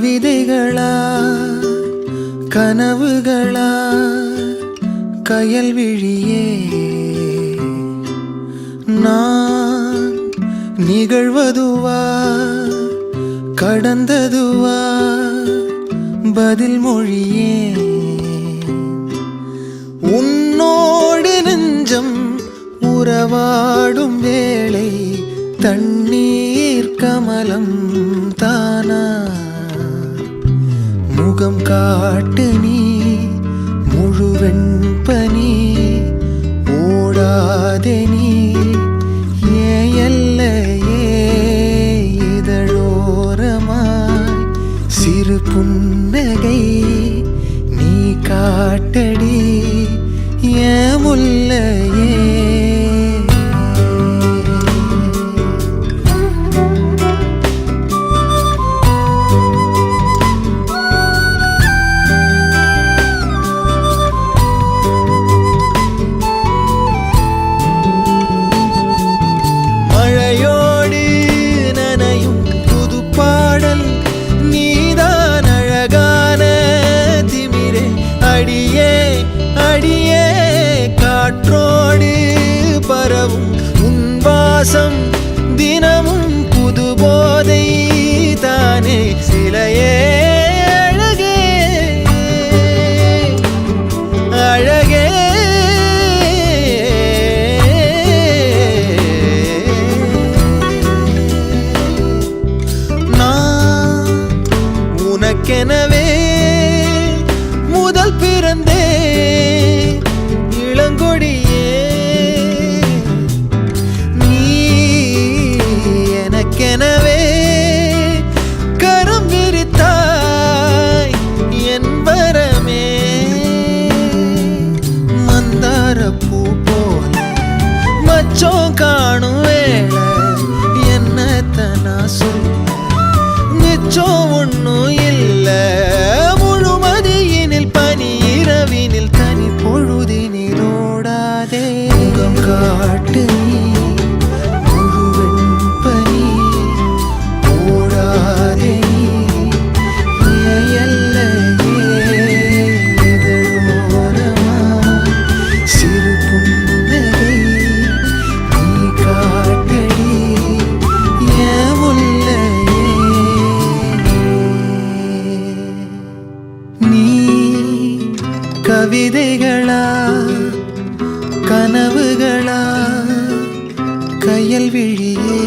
கவிதைகளா கனவுகளா கயல் விழியே நான் நிகழ்வதுவா கடந்ததுவா பதில் மொழியே உன்னோடு நெஞ்சம் உறவாடும் வேளை தண்ணீர் கமலம் தானா முகம் காட்டு நீ முழுவெண் பனி ஓடாதே நீ எல்லையே இதழோரமாய் சிறு புன்னகை நீ காட்டடி ஏன் முல்லையே காற்றோடு பரவும் உன் வாசம் தினமும் புது போதை தானே சிலையே அழகே அழகே நான் உனக்கெனவே முதல் பிறந்தே இளங்கொடியே நீ எனக்கெனவே கரம் விரித்தாய் என் வரமே மந்தாரப்பூ போல மச்சம் காணும் வேளை என்னத்தனா சொல்ல மிச்சம் ஒன்னும் இல்லை முழுமதியினில் பனி இரவினில் தனி பொழுதினில் ஓடாதே முகம் காட்டு முழுவெண் பனி ஓடாதே எல்லையே இதழோரமாய் சிறு புன்னகை நீ காட்டடி ஏன் முல்லையே நீ கவிதைகளா கனவுகளா கயல் விழியே